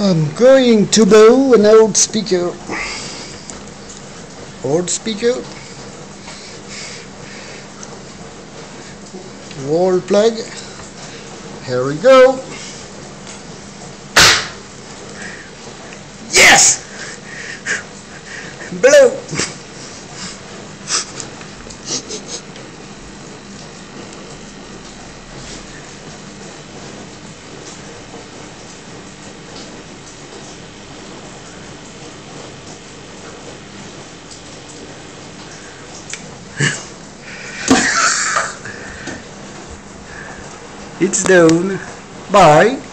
I'm going to blow an old speaker. Old speaker. Wall plug. Here we go. Yes! Blow! It's done. Bye.